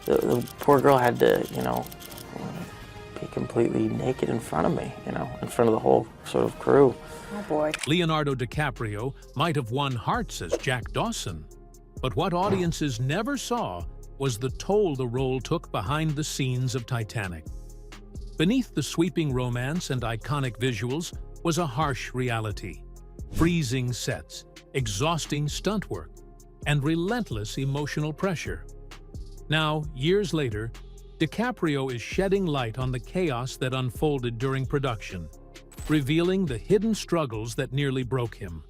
the poor girl had to, be completely naked in front of me, in front of the whole sort of crew. Oh boy. Leonardo DiCaprio might have won hearts as Jack Dawson, but what audiences never saw was the toll the role took behind the scenes of Titanic. Beneath the sweeping romance and iconic visuals was a harsh reality. Freezing sets, exhausting stunt work, and relentless emotional pressure. Now, years later, DiCaprio is shedding light on the chaos that unfolded during production, revealing the hidden struggles that nearly broke him.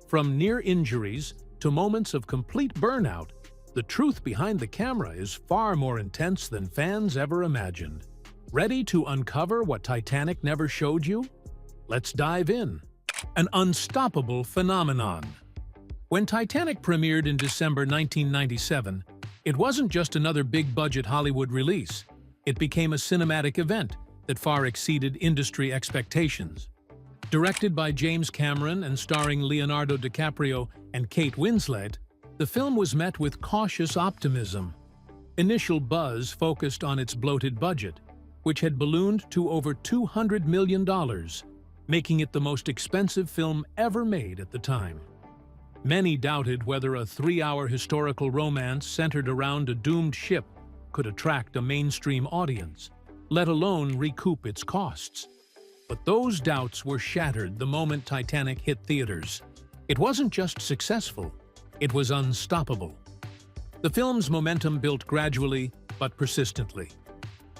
From near injuries to moments of complete burnout, the truth behind the camera is far more intense than fans ever imagined. Ready to uncover what Titanic never showed you? Let's dive in. An unstoppable phenomenon. When Titanic premiered in December 1997, it wasn't just another big-budget Hollywood release. It became a cinematic event that far exceeded industry expectations. Directed by James Cameron and starring Leonardo DiCaprio and Kate Winslet, the film was met with cautious optimism. Initial buzz focused on its bloated budget, which had ballooned to over $200 million, making it the most expensive film ever made at the time. Many doubted whether a 3-hour historical romance centered around a doomed ship could attract a mainstream audience, let alone recoup its costs. But those doubts were shattered the moment Titanic hit theaters. It wasn't just successful, it was unstoppable. The film's momentum built gradually but persistently.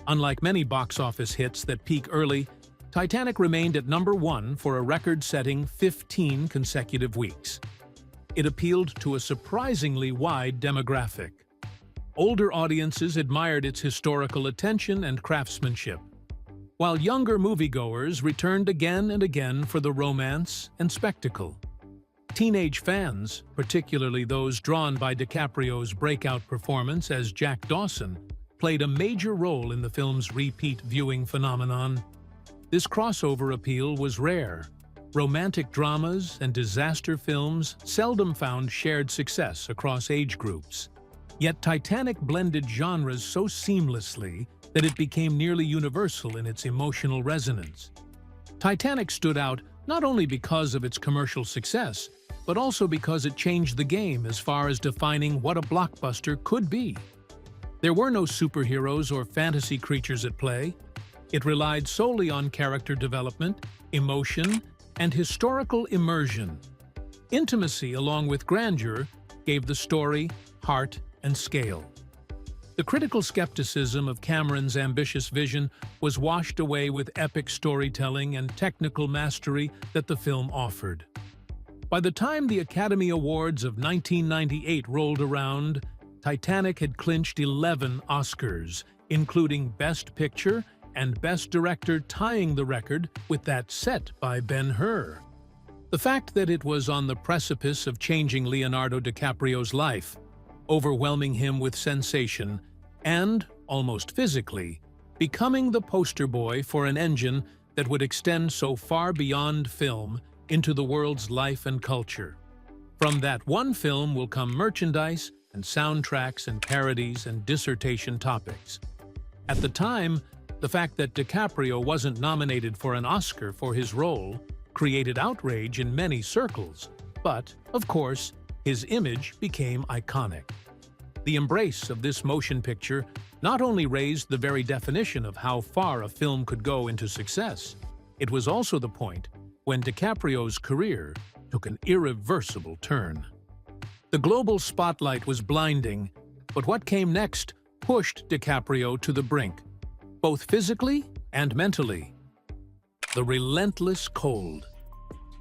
Unlike many box office hits that peak early, Titanic remained at #1 for a record-setting 15 consecutive weeks. It appealed to a surprisingly wide demographic. Older audiences admired its historical attention and craftsmanship, while younger moviegoers returned again and again for the romance and spectacle. Teenage fans, particularly those drawn by DiCaprio's breakout performance as Jack Dawson, played a major role in the film's repeat viewing phenomenon. This crossover appeal was rare. Romantic dramas and disaster films seldom found shared success across age groups. Yet Titanic blended genres so seamlessly that it became nearly universal in its emotional resonance. Titanic stood out not only because of its commercial success, but also because it changed the game as far as defining what a blockbuster could be. There were no superheroes or fantasy creatures at play. It relied solely on character development, emotion, and historical immersion. Intimacy, along with grandeur, gave the story heart and scale. The critical skepticism of Cameron's ambitious vision was washed away with epic storytelling and technical mastery that the film offered. By the time the Academy Awards of 1998 rolled around, Titanic had clinched 11 Oscars, including Best Picture and Best Director, tying the record with that set by Ben-Hur. The fact that it was on the precipice of changing Leonardo DiCaprio's life, overwhelming him with sensation, and, almost physically, becoming the poster boy for an engine that would extend so far beyond film into the world's life and culture. From that one film will come merchandise and soundtracks and parodies and dissertation topics. At the time, the fact that DiCaprio wasn't nominated for an Oscar for his role created outrage in many circles, but, of course, his image became iconic. The embrace of this motion picture not only raised the very definition of how far a film could go into success, it was also the point when DiCaprio's career took an irreversible turn. The global spotlight was blinding, but what came next pushed DiCaprio to the brink, both physically and mentally. The relentless cold.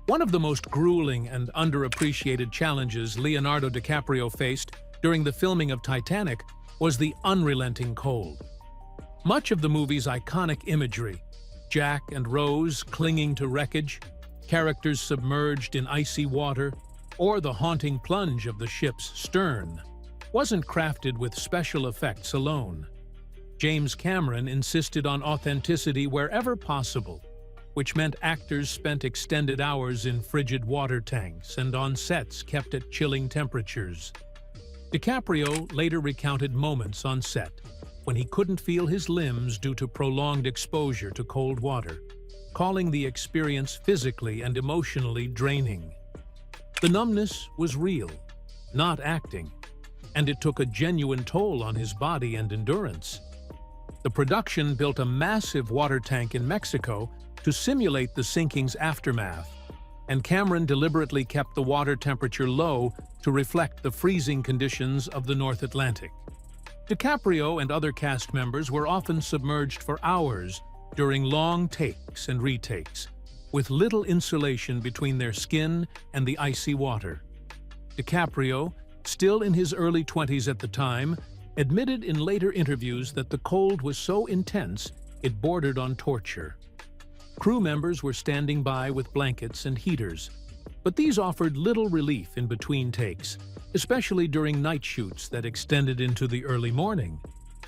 One of the most grueling and underappreciated challenges Leonardo DiCaprio faced during the filming of Titanic was the unrelenting cold. Much of the movie's iconic imagery, Jack and Rose clinging to wreckage, characters submerged in icy water, or the haunting plunge of the ship's stern, wasn't crafted with special effects alone. James Cameron insisted on authenticity wherever possible, which meant actors spent extended hours in frigid water tanks and on sets kept at chilling temperatures. DiCaprio later recounted moments on set, when he couldn't feel his limbs due to prolonged exposure to cold water, calling the experience physically and emotionally draining. The numbness was real, not acting, and it took a genuine toll on his body and endurance. The production built a massive water tank in Mexico to simulate the sinking's aftermath, and Cameron deliberately kept the water temperature low to reflect the freezing conditions of the North Atlantic. DiCaprio and other cast members were often submerged for hours during long takes and retakes, with little insulation between their skin and the icy water. DiCaprio, still in his early 20s at the time, admitted in later interviews that the cold was so intense it bordered on torture. Crew members were standing by with blankets and heaters, but these offered little relief in between takes, especially during night shoots that extended into the early morning.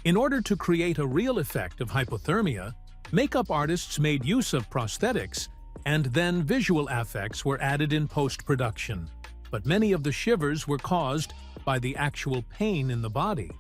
In order to create a real effect of hypothermia, makeup artists made use of prosthetics, and then visual effects were added in post-production. But many of the shivers were caused by the actual pain in the body.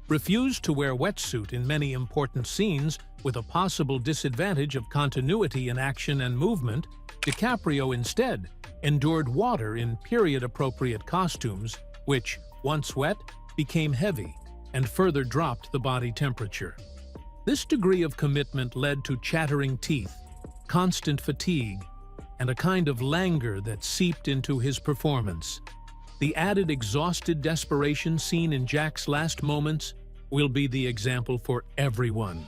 Refused to wear wetsuit in many important scenes, with a possible disadvantage of continuity in action and movement, DiCaprio instead endured water in period-appropriate costumes, which, once wet, became heavy and further dropped the body temperature. This degree of commitment led to chattering teeth, constant fatigue, and a kind of languor that seeped into his performance. The added exhausted desperation seen in Jack's last moments will be the example for everyone.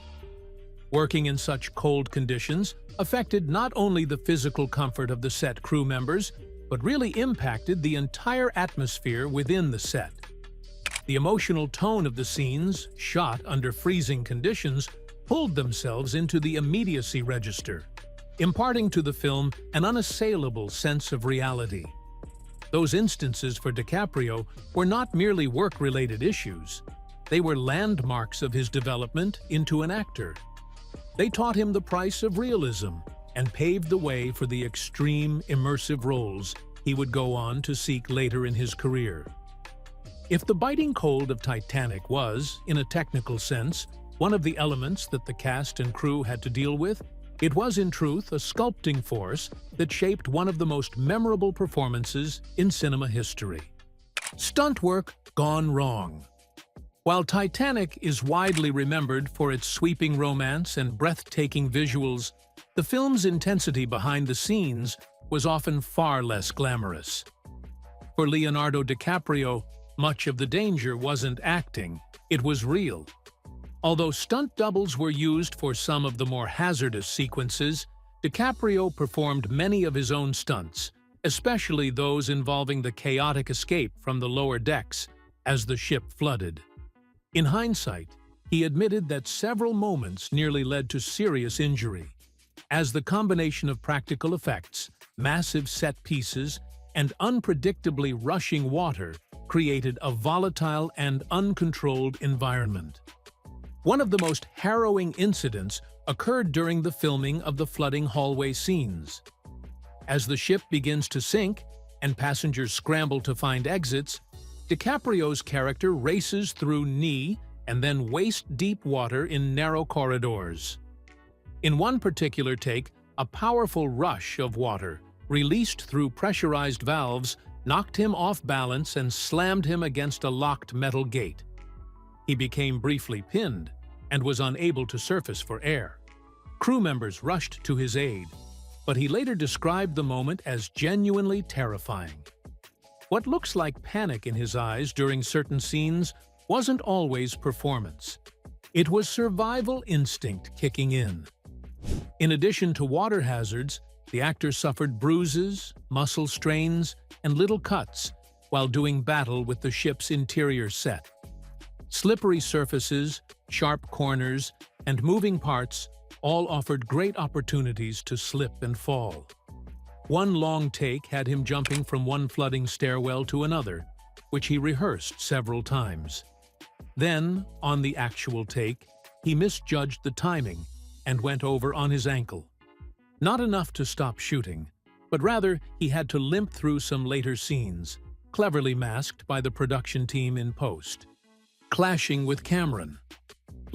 Working in such cold conditions affected not only the physical comfort of the set crew members, but really impacted the entire atmosphere within the set. The emotional tone of the scenes, shot under freezing conditions, pulled themselves into the immediacy register, imparting to the film an unassailable sense of reality. Those instances for DiCaprio were not merely work-related issues. They were landmarks of his development into an actor. They taught him the price of realism and paved the way for the extreme, immersive roles he would go on to seek later in his career. If the biting cold of Titanic was, in a technical sense, one of the elements that the cast and crew had to deal with, it was in truth a sculpting force that shaped one of the most memorable performances in cinema history. Stunt work gone wrong. While Titanic is widely remembered for its sweeping romance and breathtaking visuals, the film's intensity behind the scenes was often far less glamorous. For Leonardo DiCaprio, much of the danger wasn't acting, it was real. Although stunt doubles were used for some of the more hazardous sequences, DiCaprio performed many of his own stunts, especially those involving the chaotic escape from the lower decks as the ship flooded. In hindsight, he admitted that several moments nearly led to serious injury, as the combination of practical effects, massive set pieces, and unpredictably rushing water created a volatile and uncontrolled environment. One of the most harrowing incidents occurred during the filming of the flooding hallway scenes. As the ship begins to sink and passengers scramble to find exits, DiCaprio's character races through knee and then waist-deep water in narrow corridors. In one particular take, a powerful rush of water, released through pressurized valves, knocked him off balance and slammed him against a locked metal gate. He became briefly pinned and was unable to surface for air. Crew members rushed to his aid, but he later described the moment as genuinely terrifying. What looks like panic in his eyes during certain scenes wasn't always performance. It was survival instinct kicking in. In addition to water hazards, the actor suffered bruises, muscle strains, and little cuts while doing battle with the ship's interior set. Slippery surfaces, sharp corners, and moving parts all offered great opportunities to slip and fall. One long take had him jumping from one flooding stairwell to another, which he rehearsed several times. Then, on the actual take, he misjudged the timing and went over on his ankle. Not enough to stop shooting, but rather he had to limp through some later scenes, cleverly masked by the production team in post. Clashing with Cameron.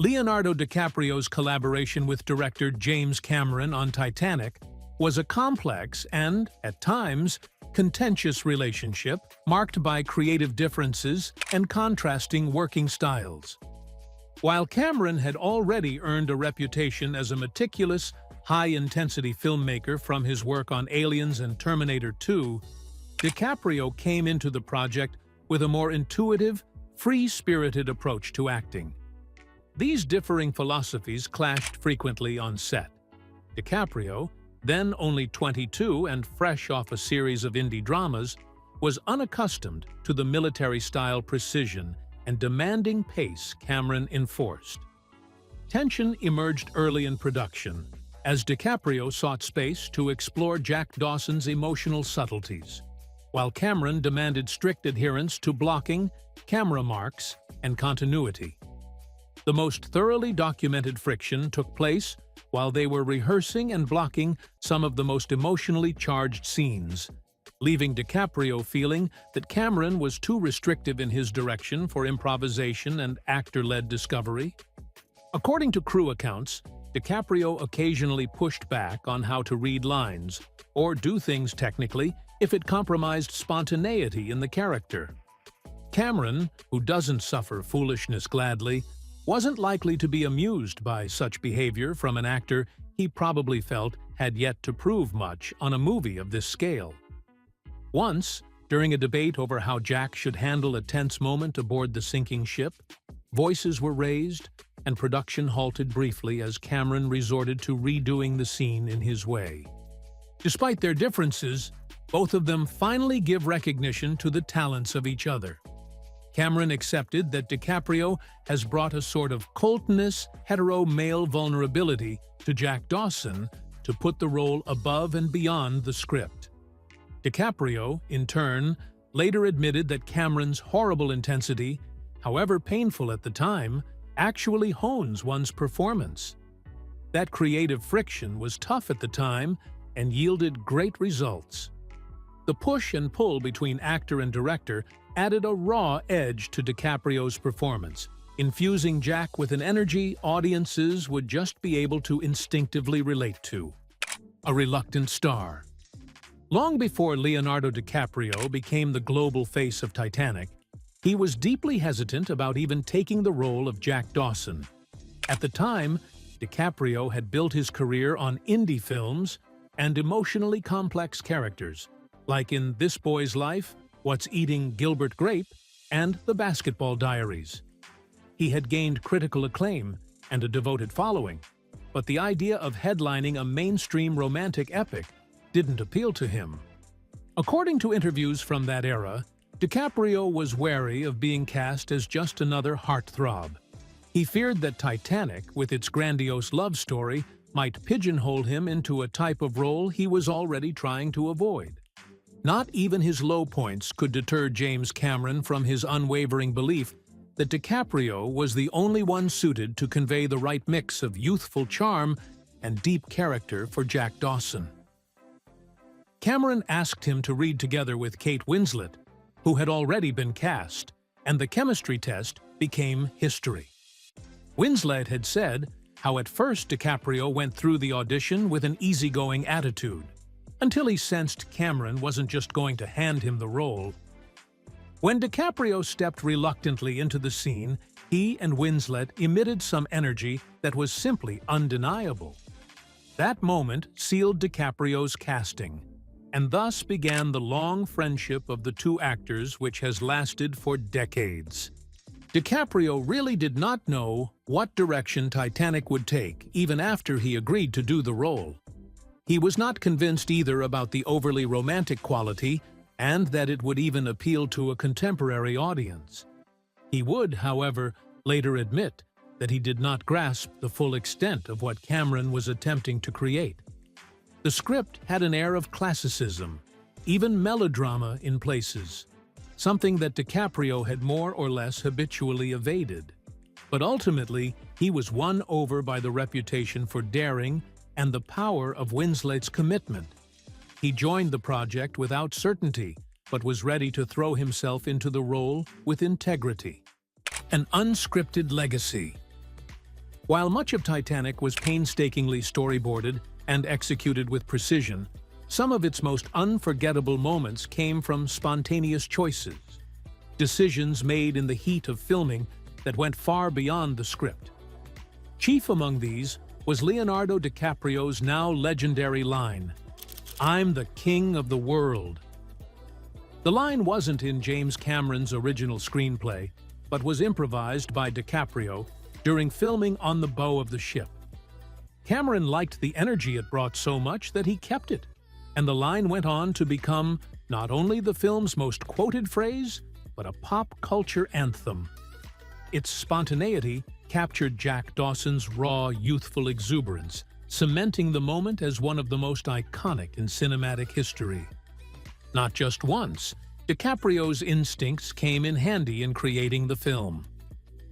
Leonardo DiCaprio's collaboration with director James Cameron on Titanic was a complex and, at times, contentious relationship marked by creative differences and contrasting working styles. While Cameron had already earned a reputation as a meticulous, high-intensity filmmaker from his work on Aliens and Terminator 2, DiCaprio came into the project with a more intuitive, free-spirited approach to acting. These differing philosophies clashed frequently on set. DiCaprio, then only 22 and fresh off a series of indie dramas, was unaccustomed to the military-style precision and demanding pace Cameron enforced. Tension emerged early in production, as DiCaprio sought space to explore Jack Dawson's emotional subtleties, while Cameron demanded strict adherence to blocking, camera marks, and continuity. The most thoroughly documented friction took place while they were rehearsing and blocking some of the most emotionally charged scenes, leaving DiCaprio feeling that Cameron was too restrictive in his direction for improvisation and actor-led discovery. According to crew accounts, DiCaprio occasionally pushed back on how to read lines or do things technically if it compromised spontaneity in the character. Cameron, who doesn't suffer foolishness gladly, wasn't likely to be amused by such behavior from an actor he probably felt had yet to prove much on a movie of this scale. Once, during a debate over how Jack should handle a tense moment aboard the sinking ship, voices were raised and production halted briefly as Cameron resorted to redoing the scene in his way. Despite their differences, both of them finally give recognition to the talents of each other. Cameron accepted that DiCaprio has brought a sort of coltness, hetero-male vulnerability to Jack Dawson to put the role above and beyond the script. DiCaprio, in turn, later admitted that Cameron's horrible intensity, however painful at the time, actually hones one's performance. That creative friction was tough at the time and yielded great results. The push and pull between actor and director added a raw edge to DiCaprio's performance, infusing Jack with an energy audiences would just be able to instinctively relate to. A reluctant star. Long before Leonardo DiCaprio became the global face of Titanic, he was deeply hesitant about even taking the role of Jack Dawson. At the time, DiCaprio had built his career on indie films and emotionally complex characters, like in This Boy's Life, What's Eating Gilbert Grape, and The Basketball Diaries. He had gained critical acclaim and a devoted following, but the idea of headlining a mainstream romantic epic didn't appeal to him. According to interviews from that era, DiCaprio was wary of being cast as just another heartthrob. He feared that Titanic, with its grandiose love story, might pigeonhole him into a type of role he was already trying to avoid. Not even his low points could deter James Cameron from his unwavering belief that DiCaprio was the only one suited to convey the right mix of youthful charm and deep character for Jack Dawson. Cameron asked him to read together with Kate Winslet, who had already been cast, and the chemistry test became history. Winslet had said how at first DiCaprio went through the audition with an easygoing attitude, until he sensed Cameron wasn't just going to hand him the role. When DiCaprio stepped reluctantly into the scene, he and Winslet emitted some energy that was simply undeniable. That moment sealed DiCaprio's casting, and thus began the long friendship of the two actors which has lasted for decades. DiCaprio really did not know what direction Titanic would take even after he agreed to do the role. He was not convinced either about the overly romantic quality and that it would even appeal to a contemporary audience. He would, however, later admit that he did not grasp the full extent of what Cameron was attempting to create. The script had an air of classicism, even melodrama in places, something that DiCaprio had more or less habitually evaded. But ultimately, he was won over by the reputation for daring and the power of Winslet's commitment. He joined the project without certainty, but was ready to throw himself into the role with integrity. An unscripted legacy. While much of Titanic was painstakingly storyboarded and executed with precision, some of its most unforgettable moments came from spontaneous choices, decisions made in the heat of filming that went far beyond the script. Chief among these was Leonardo DiCaprio's now legendary line, "I'm the king of the world." The line wasn't in James Cameron's original screenplay, but was improvised by DiCaprio during filming on the bow of the ship. Cameron liked the energy it brought so much that he kept it, and the line went on to become not only the film's most quoted phrase, but a pop culture anthem. Its spontaneity captured Jack Dawson's raw, youthful exuberance, cementing the moment as one of the most iconic in cinematic history. Not just once, DiCaprio's instincts came in handy in creating the film.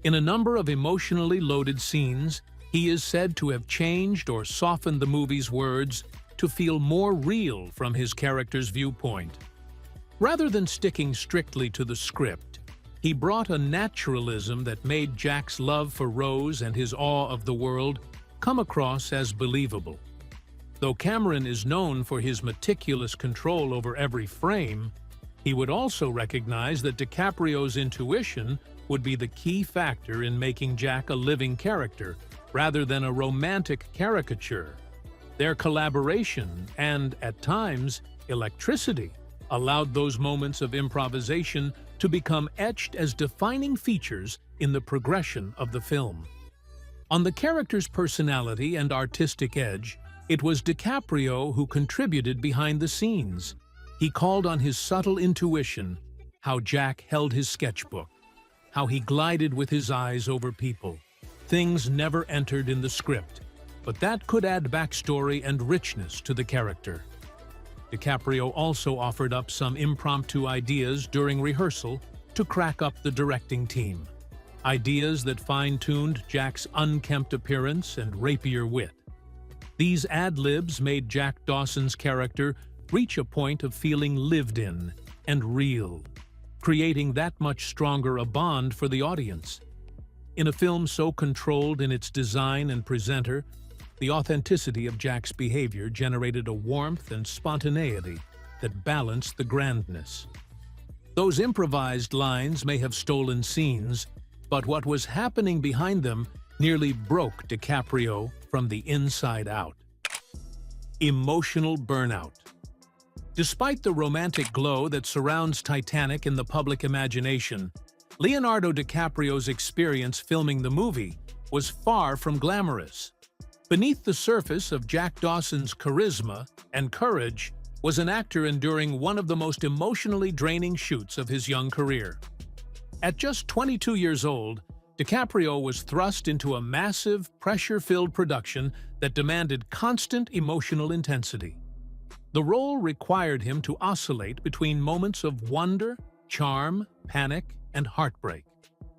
In a number of emotionally loaded scenes, he is said to have changed or softened the movie's words to feel more real from his character's viewpoint. Rather than sticking strictly to the script, he brought a naturalism that made Jack's love for Rose and his awe of the world come across as believable. Though Cameron is known for his meticulous control over every frame, he would also recognize that DiCaprio's intuition would be the key factor in making Jack a living character, rather than a romantic caricature. Their collaboration and, at times, electricity allowed those moments of improvisation to become etched as defining features in the progression of the film. On the character's personality and artistic edge, it was DiCaprio who contributed behind the scenes. He called on his subtle intuition, how Jack held his sketchbook, how he glided with his eyes over people. Things never entered in the script, but that could add backstory and richness to the character. DiCaprio also offered up some impromptu ideas during rehearsal to crack up the directing team. Ideas that fine-tuned Jack's unkempt appearance and rapier wit. These ad-libs made Jack Dawson's character reach a point of feeling lived in and real, creating that much stronger a bond for the audience. In a film so controlled in its design and presenter, the authenticity of Jack's behavior generated a warmth and spontaneity that balanced the grandness. Those improvised lines may have stolen scenes, but what was happening behind them nearly broke DiCaprio from the inside out. Emotional burnout. Despite the romantic glow that surrounds Titanic in the public imagination, Leonardo DiCaprio's experience filming the movie was far from glamorous. Beneath the surface of Jack Dawson's charisma and courage was an actor enduring one of the most emotionally draining shoots of his young career. At just 22 years old, DiCaprio was thrust into a massive, pressure-filled production that demanded constant emotional intensity. The role required him to oscillate between moments of wonder, charm, panic, and heartbreak,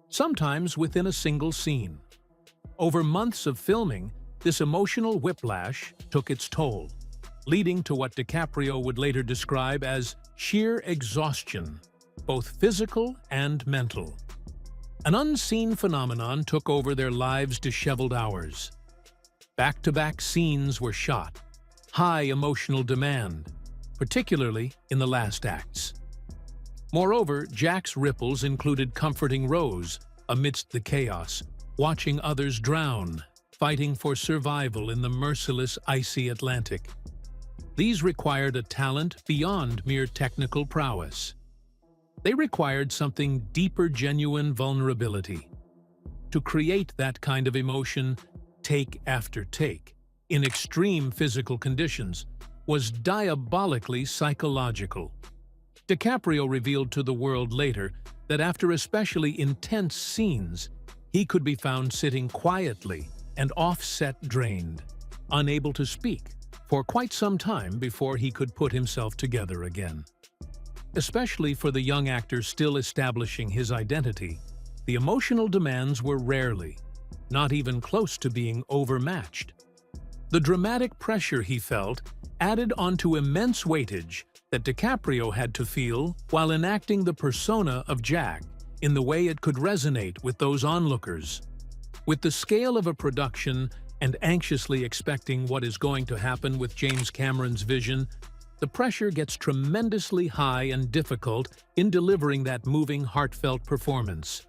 sometimes within a single scene. Over months of filming, this emotional whiplash took its toll, leading to what DiCaprio would later describe as sheer exhaustion, both physical and mental. An unseen phenomenon took over their lives' disheveled hours. Back-to-back scenes were shot, high emotional demand, particularly in the last acts. Moreover, Jack's ripples included comforting Rose amidst the chaos, watching others drown, fighting for survival in the merciless, icy Atlantic. These required a talent beyond mere technical prowess. They required something deeper, genuine vulnerability. To create that kind of emotion, take after take, in extreme physical conditions, was diabolically psychological. DiCaprio revealed to the world later that after especially intense scenes, he could be found sitting quietly and offset drained, unable to speak, for quite some time before he could put himself together again. Especially for the young actor still establishing his identity, the emotional demands were rarely, not even close to being overmatched. The dramatic pressure he felt added onto immense weightage that DiCaprio had to feel while enacting the persona of Jack in the way it could resonate with those onlookers. With the scale of a production and anxiously expecting what is going to happen with James Cameron's vision, the pressure gets tremendously high and difficult in delivering that moving, heartfelt performance.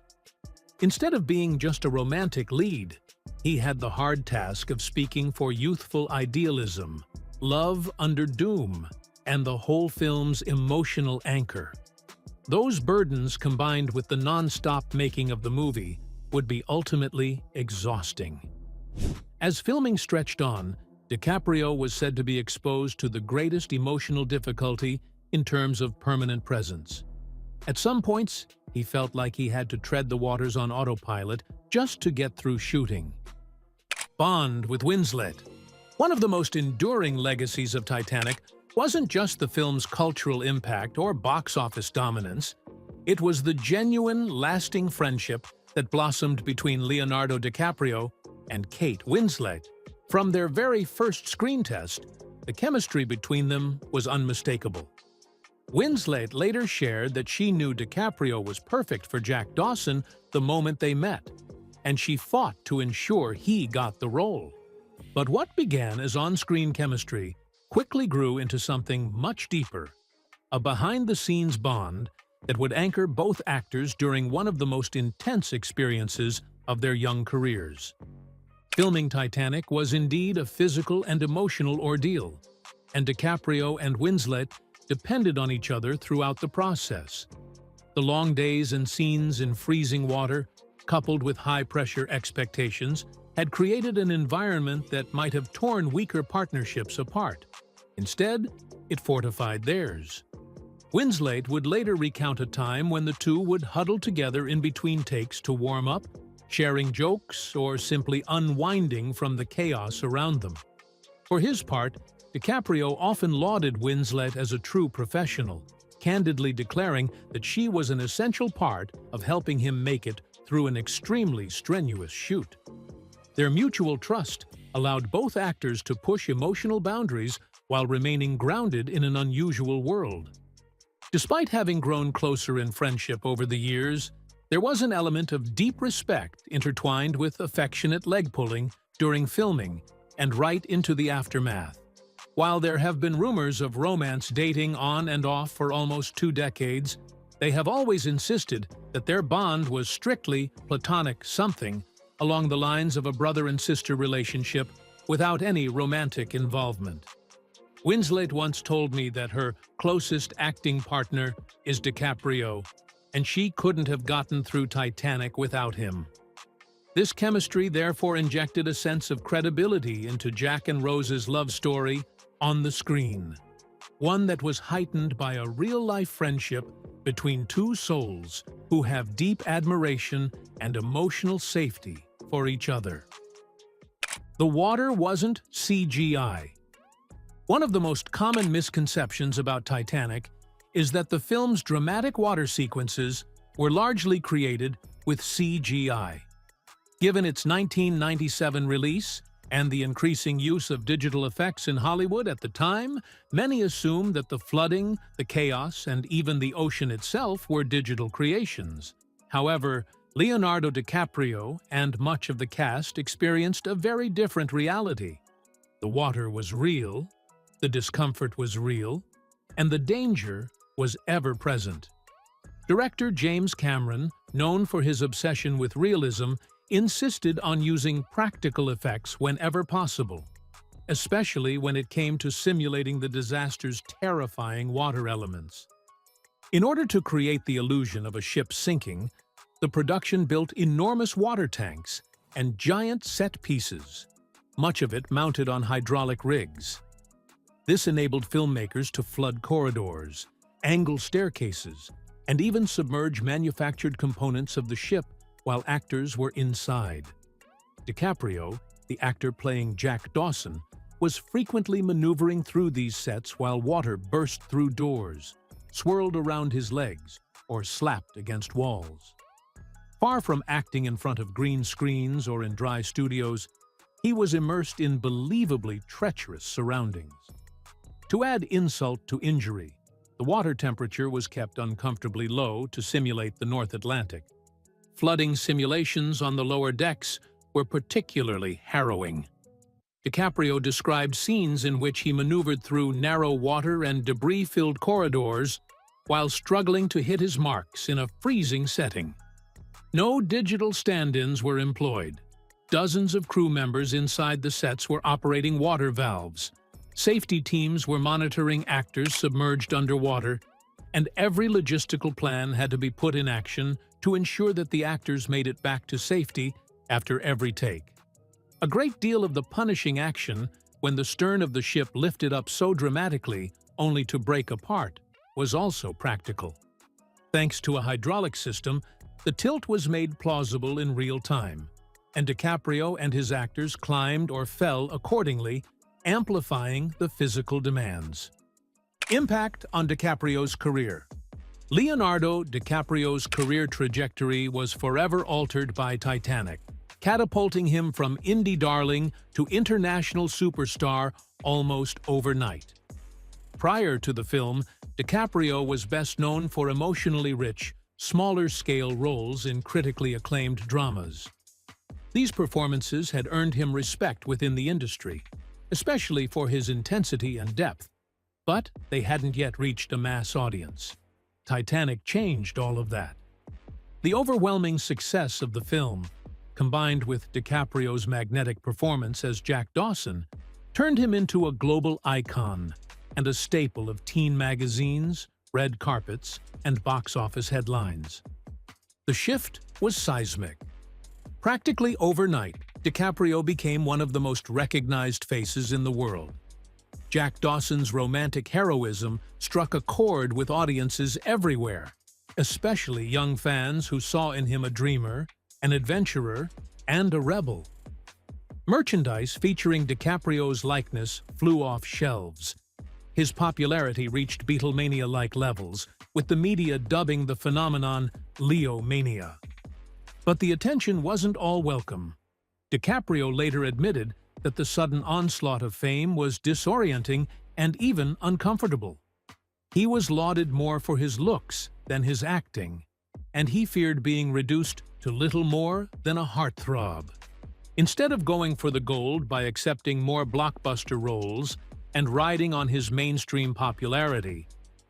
Instead of being just a romantic lead, he had the hard task of speaking for youthful idealism, love under doom, and the whole film's emotional anchor. Those burdens, combined with the non-stop making of the movie, would be ultimately exhausting. As filming stretched on, DiCaprio was said to be exposed to the greatest emotional difficulty in terms of permanent presence. At some points, he felt like he had to tread the waters on autopilot just to get through shooting. Bond with Winslet. One of the most enduring legacies of Titanic wasn't just the film's cultural impact or box office dominance. It was the genuine, lasting friendship that blossomed between Leonardo DiCaprio and Kate Winslet. From their very first screen test, the chemistry between them was unmistakable. Winslet later shared that she knew DiCaprio was perfect for Jack Dawson the moment they met, and she fought to ensure he got the role. But what began as on-screen chemistry quickly grew into something much deeper, a behind-the-scenes bond that would anchor both actors during one of the most intense experiences of their young careers. Filming Titanic was indeed a physical and emotional ordeal, and DiCaprio and Winslet depended on each other throughout the process. The long days and scenes in freezing water, coupled with high-pressure expectations, had created an environment that might have torn weaker partnerships apart. Instead, it fortified theirs. Winslet would later recount a time when the two would huddle together in between takes to warm up, sharing jokes or simply unwinding from the chaos around them. For his part, DiCaprio often lauded Winslet as a true professional, candidly declaring that she was an essential part of helping him make it through an extremely strenuous shoot. Their mutual trust allowed both actors to push emotional boundaries while remaining grounded in an unusual world. Despite having grown closer in friendship over the years, there was an element of deep respect intertwined with affectionate leg-pulling during filming and right into the aftermath. While there have been rumors of romance dating on and off for almost 2 decades, they have always insisted that their bond was strictly platonic something along the lines of a brother and sister relationship without any romantic involvement. Winslet once told me that her closest acting partner is DiCaprio, and she couldn't have gotten through Titanic without him. This chemistry therefore injected a sense of credibility into Jack and Rose's love story on the screen, one that was heightened by a real-life friendship between two souls who have deep admiration and emotional safety for each other. The water wasn't CGI. One of the most common misconceptions about Titanic is that the film's dramatic water sequences were largely created with CGI. Given its 1997 release and the increasing use of digital effects in Hollywood at the time, many assumed that the flooding, the chaos, and even the ocean itself were digital creations. However, Leonardo DiCaprio and much of the cast experienced a very different reality. The water was real, the discomfort was real, and the danger was ever present. Director James Cameron, known for his obsession with realism, insisted on using practical effects whenever possible, especially when it came to simulating the disaster's terrifying water elements. In order to create the illusion of a ship sinking, the production built enormous water tanks and giant set pieces, much of it mounted on hydraulic rigs. This enabled filmmakers to flood corridors, angle staircases, and even submerge manufactured components of the ship while actors were inside. DiCaprio, the actor playing Jack Dawson, was frequently maneuvering through these sets while water burst through doors, swirled around his legs, or slapped against walls. Far from acting in front of green screens or in dry studios, he was immersed in believably treacherous surroundings. To add insult to injury, the water temperature was kept uncomfortably low to simulate the North Atlantic. Flooding simulations on the lower decks were particularly harrowing. DiCaprio described scenes in which he maneuvered through narrow water and debris-filled corridors while struggling to hit his marks in a freezing setting. No digital stand-ins were employed. Dozens of crew members inside the sets were operating water valves. Safety teams were monitoring actors submerged underwater, and every logistical plan had to be put in action to ensure that the actors made it back to safety after every take. A great deal of the punishing action, when the stern of the ship lifted up so dramatically only to break apart, was also practical. Thanks to a hydraulic system, the tilt was made plausible in real time, and DiCaprio and his actors climbed or fell accordingly, amplifying the physical demands. Impact on DiCaprio's career. Leonardo DiCaprio's career trajectory was forever altered by Titanic, catapulting him from indie darling to international superstar almost overnight. Prior to the film, DiCaprio was best known for emotionally rich, smaller-scale roles in critically acclaimed dramas. These performances had earned him respect within the industry, especially for his intensity and depth, but they hadn't yet reached a mass audience. Titanic changed all of that. The overwhelming success of the film, combined with DiCaprio's magnetic performance as Jack Dawson, turned him into a global icon and a staple of teen magazines, red carpets, and box office headlines. The shift was seismic. Practically overnight, DiCaprio became one of the most recognized faces in the world. Jack Dawson's romantic heroism struck a chord with audiences everywhere, especially young fans who saw in him a dreamer, an adventurer, and a rebel. Merchandise featuring DiCaprio's likeness flew off shelves. His popularity reached Beatlemania-like levels, with the media dubbing the phenomenon Leo-mania. But the attention wasn't all welcome. DiCaprio later admitted that the sudden onslaught of fame was disorienting and even uncomfortable. He was lauded more for his looks than his acting, and he feared being reduced to little more than a heartthrob. Instead of going for the gold by accepting more blockbuster roles and riding on his mainstream popularity,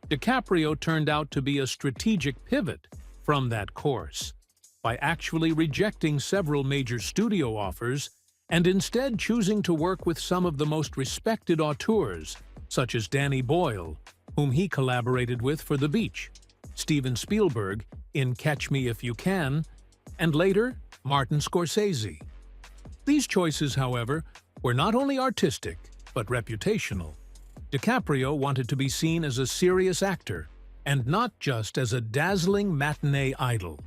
DiCaprio turned out to be a strategic pivot from that course, by actually rejecting several major studio offers and instead choosing to work with some of the most respected auteurs, such as Danny Boyle, whom he collaborated with for The Beach, Steven Spielberg in Catch Me If You Can, and later, Martin Scorsese. These choices, however, were not only artistic, but reputational. DiCaprio wanted to be seen as a serious actor, and not just as a dazzling matinee idol.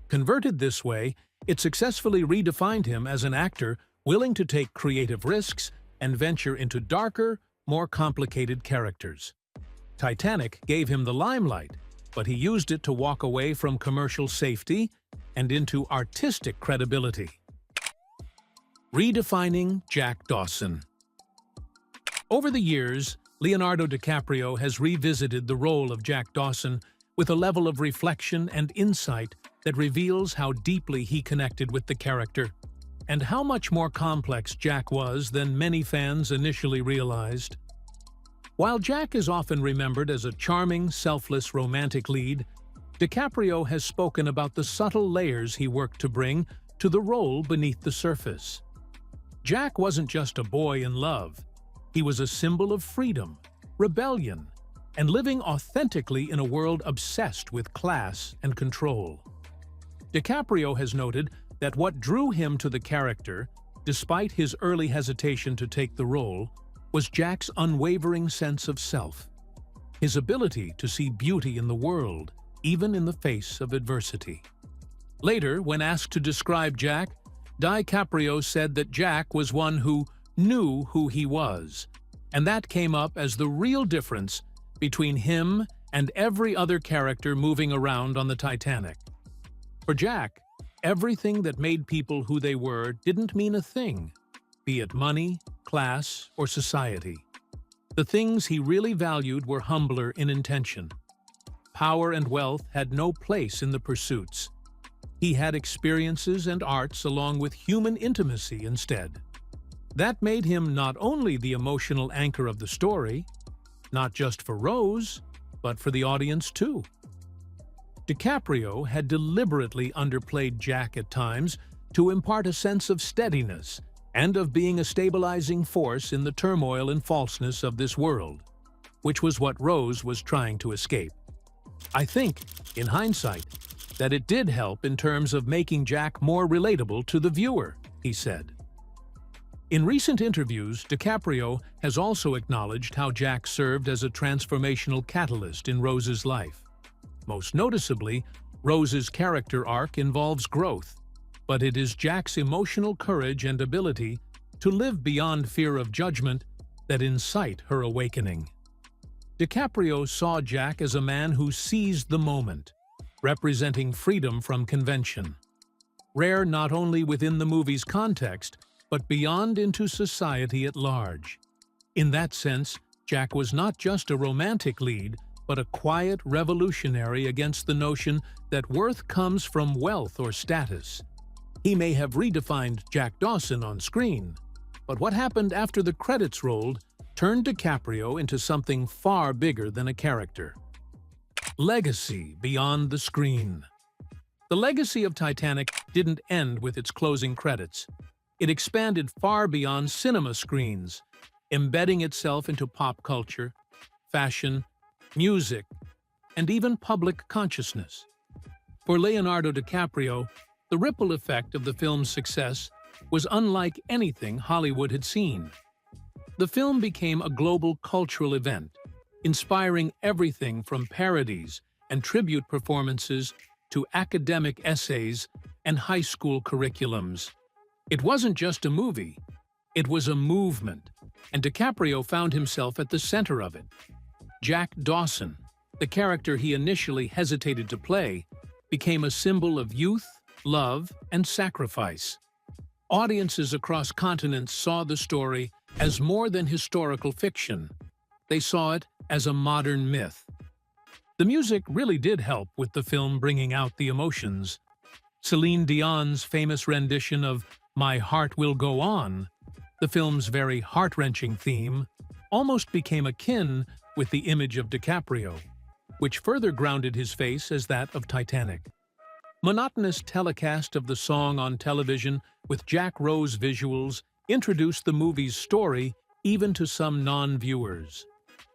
Converted this way, it successfully redefined him as an actor willing to take creative risks and venture into darker, more complicated characters. Titanic gave him the limelight, but he used it to walk away from commercial safety and into artistic credibility. Redefining Jack Dawson. Over the years, Leonardo DiCaprio has revisited the role of Jack Dawson with a level of reflection and insight that reveals how deeply he connected with the character, and how much more complex Jack was than many fans initially realized. While Jack is often remembered as a charming, selfless romantic lead, DiCaprio has spoken about the subtle layers he worked to bring to the role beneath the surface. Jack wasn't just a boy in love. He was a symbol of freedom, rebellion, and living authentically in a world obsessed with class and control. DiCaprio has noted that what drew him to the character, despite his early hesitation to take the role, was Jack's unwavering sense of self, his ability to see beauty in the world, even in the face of adversity. Later, when asked to describe Jack, DiCaprio said that Jack was one who knew who he was, and that came up as the real difference between him and every other character moving around on the Titanic. For Jack, everything that made people who they were didn't mean a thing, be it money, class, or society. The things he really valued were humbler in intention. Power and wealth had no place in the pursuits. He had experiences and arts along with human intimacy instead. That made him not only the emotional anchor of the story, not just for Rose, but for the audience too. DiCaprio had deliberately underplayed Jack at times to impart a sense of steadiness and of being a stabilizing force in the turmoil and falseness of this world, which was what Rose was trying to escape. I think, in hindsight, that it did help in terms of making Jack more relatable to the viewer, he said. In recent interviews, DiCaprio has also acknowledged how Jack served as a transformational catalyst in Rose's life. Most noticeably, Rose's character arc involves growth, but it is Jack's emotional courage and ability to live beyond fear of judgment that incite her awakening. DiCaprio saw Jack as a man who seized the moment, representing freedom from convention. Rare not only within the movie's context, but beyond into society at large. In that sense, Jack was not just a romantic lead, but a quiet revolutionary against the notion that worth comes from wealth or status. He may have redefined Jack Dawson on screen, but what happened after the credits rolled turned DiCaprio into something far bigger than a character. Legacy beyond the screen. The legacy of Titanic didn't end with its closing credits. It expanded far beyond cinema screens, embedding itself into pop culture, fashion, music, and even public consciousness. For Leonardo DiCaprio, the ripple effect of the film's success was unlike anything Hollywood had seen. The film became a global cultural event, inspiring everything from parodies and tribute performances to academic essays and high school curriculums. It wasn't just a movie, it was a movement, and DiCaprio found himself at the center of it. Jack Dawson, the character he initially hesitated to play, became a symbol of youth, love, and sacrifice. Audiences across continents saw the story as more than historical fiction. They saw it as a modern myth. The music really did help with the film bringing out the emotions. Celine Dion's famous rendition of "My Heart Will Go On," the film's very heart-wrenching theme, almost became akin with the image of DiCaprio, which further grounded his face as that of Titanic. Monotonous telecast of the song on television with Jack Rose visuals introduced the movie's story even to some non-viewers.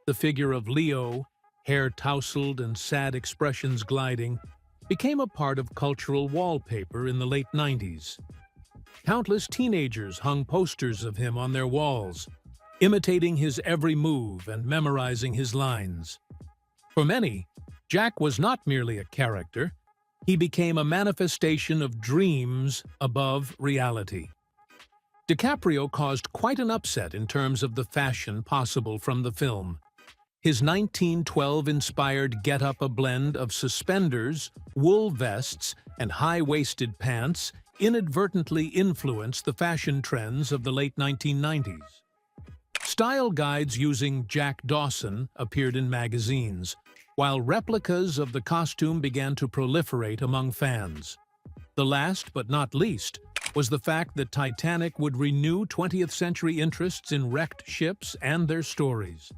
The figure of Leo, hair tousled and sad expressions gliding, became a part of cultural wallpaper in the late 90s. Countless teenagers hung posters of him on their walls, imitating his every move and memorizing his lines. For many, Jack was not merely a character, he became a manifestation of dreams above reality. DiCaprio caused quite an upset in terms of the fashion possible from the film. His 1912-inspired get-up, a blend of suspenders, wool vests, and high-waisted pants, inadvertently influenced the fashion trends of the late 1990s. Style guides using Jack Dawson appeared in magazines, while replicas of the costume began to proliferate among fans. The last but not least was the fact that Titanic would renew 20th-century interests in wrecked ships and their stories.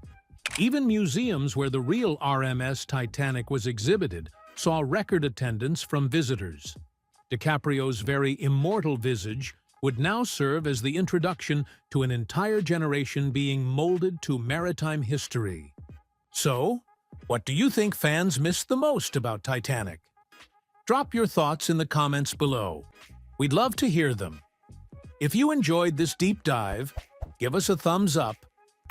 Even museums where the real RMS Titanic was exhibited saw record attendance from visitors. DiCaprio's very immortal visage would now serve as the introduction to an entire generation being molded to maritime history. So, what do you think fans missed the most about Titanic? Drop your thoughts in the comments below. We'd love to hear them. If you enjoyed this deep dive, give us a thumbs up,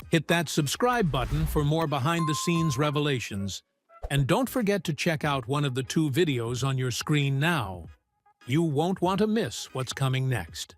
hit that subscribe button for more behind-the-scenes revelations, and don't forget to check out one of the 2 videos on your screen now. You won't want to miss what's coming next.